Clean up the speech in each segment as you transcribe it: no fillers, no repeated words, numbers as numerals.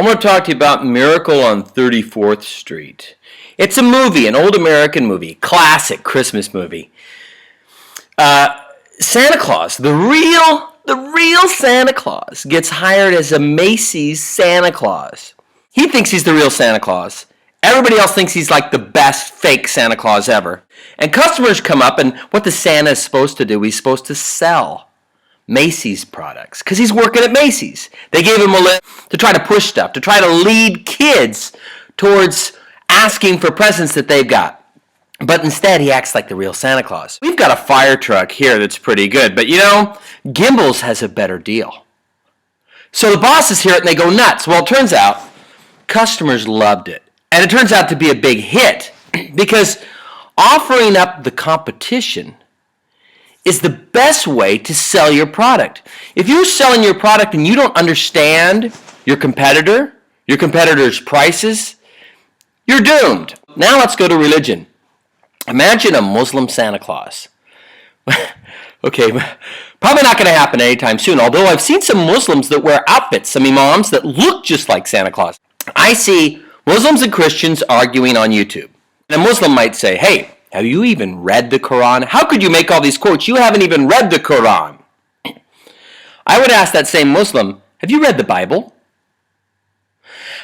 I want to talk to you about Miracle on 34th Street. It's a movie, an old American movie, classic Christmas movie. Santa Claus, the real Santa Claus, gets hired as a Macys Santa Claus. He thinks he's the real Santa Claus. Everybody else thinks he's like the best fake Santa Claus ever. And customers come up, and what the Santa is supposed to do, he's supposed to sell Macy's products, because he's working at Macy's. They gave him a list to try to push stuff, to try to lead kids towards asking for presents that they've got. But instead, he acts like the real Santa Claus. We've got a fire truck here that's pretty good, but you know, Gimbels has a better deal. So the bosses hear it and they go nuts. Well, it turns out customers loved it. And it turns out to be a big hit because offering up the competition is the best way to sell your product. If you're selling your product and you don't understand your competitor's prices, you're doomed. Now let's go to religion. Imagine a Muslim Santa Claus. Okay, probably not going to happen anytime soon, although I've seen some Muslims that wear outfits, some imams that look just like Santa Claus. I see Muslims and Christians arguing on YouTube. And a Muslim might say, hey, have you even read the Quran? How could you make all these quotes? You haven't even read the Quran. I would ask that same Muslim, have you read the Bible?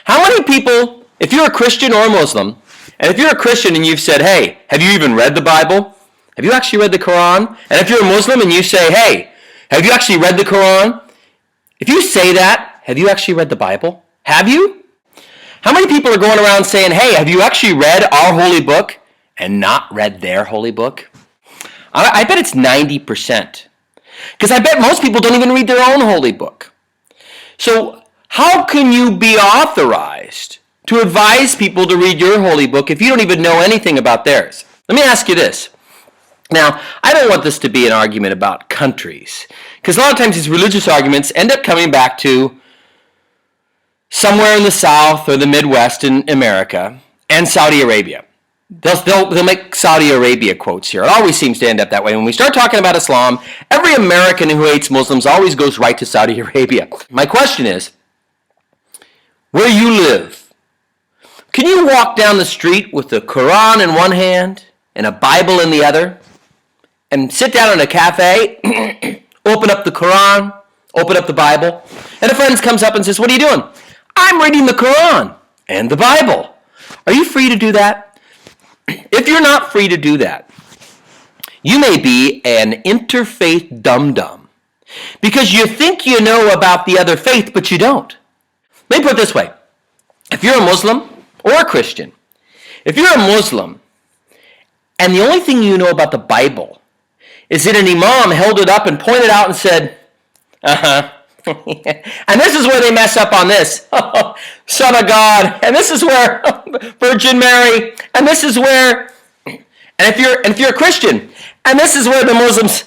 How many people, if you're a Christian or a Muslim, and if you're a Christian and you've said, hey, have you even read the Bible? Have you actually read the Quran? And if you're a Muslim and you say, hey, have you actually read the Quran? If you say that, have you actually read the Bible? Have you? How many people are going around saying, hey, have you actually read our holy book and not read their holy book? I bet it's 90%. Because I bet most people don't even read their own holy book. So how can you be authorized to advise people to read your holy book if you don't even know anything about theirs? Let me ask you this. Now, I don't want this to be an argument about countries, because a lot of times these religious arguments end up coming back to somewhere in the South or the Midwest in America and Saudi Arabia. They'll make Saudi Arabia quotes here. It always seems to end up that way. When we start talking about Islam, every American who hates Muslims always goes right to Saudi Arabia. My question is, where you live, can you walk down the street with the Quran in one hand and a Bible in the other and sit down in a cafe, open up the Quran, open up the Bible, and a friend comes up and says, what are you doing? I'm reading the Quran and the Bible. Are you free to do that? If you're not free to do that, you may be an interfaith dum-dum because you think you know about the other faith, but you don't. Let me put it this way. If you're a Muslim or a Christian, if you're a Muslim and the only thing you know about the Bible is that an imam held it up and pointed out and said, and this is where they mess up on this. Son of God. And this is where Virgin Mary. And this is where, and if you're a Christian, and this is where the Muslims,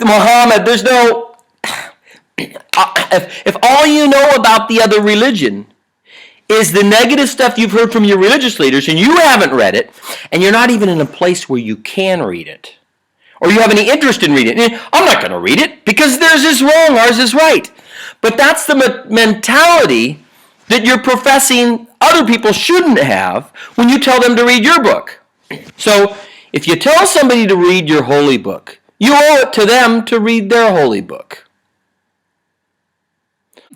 Muhammad, there's no, if all you know about the other religion is the negative stuff you've heard from your religious leaders and you haven't read it, and you're not even in a place where you can read it, or you have any interest in reading it. I'm not going to read it because theirs is wrong, ours is right. But that's the mentality that you're professing other people shouldn't have when you tell them to read your book. So if you tell somebody to read your holy book, you owe it to them to read their holy book.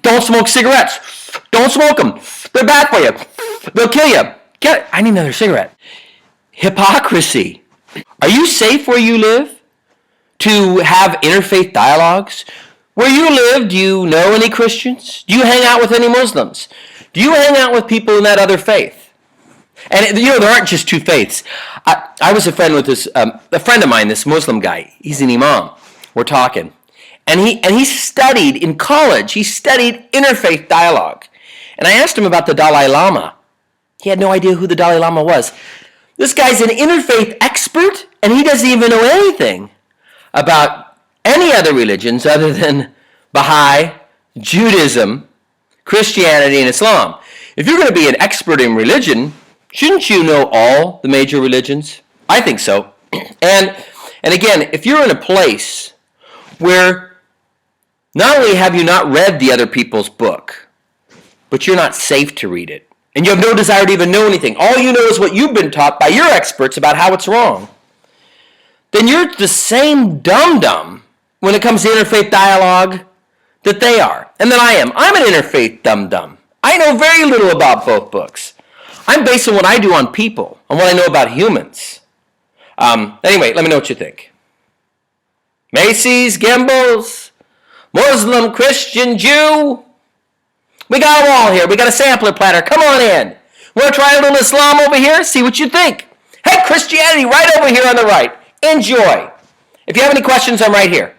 Don't smoke cigarettes. Don't smoke them. They're bad for you. They'll kill you. I need another cigarette. Hypocrisy. Are you safe where you live to have interfaith dialogues? Where you live, do you know any Christians? Do you hang out with any Muslims? Do you hang out with people in that other faith? And there aren't just two faiths. I was a friend with a friend of mine, this Muslim guy. He's an imam. We're talking. And he studied in college. He studied interfaith dialogue. And I asked him about the Dalai Lama. He had no idea who the Dalai Lama was. This guy's an interfaith expert, and he doesn't even know anything about any other religions other than Baha'i, Judaism, Christianity, and Islam. If you're going to be an expert in religion, shouldn't you know all the major religions? I think so. And again, if you're in a place where not only have you not read the other people's book, but you're not safe to read it. And you have no desire to even know anything. All you know is what you've been taught by your experts about how it's wrong. Then you're the same dum-dum when it comes to interfaith dialogue that they are. And that I am. I'm an interfaith dum-dum. I know very little about both books. I'm basing what I do on people, on what I know about humans. Anyway, let me know what you think. Macys Gimbels Muslim, Christian, Jew. We got them all here. We got a sampler platter. Come on in. Want to try a little Islam over here? See what you think. Hey, Christianity right over here on the right. Enjoy. If you have any questions, I'm right here.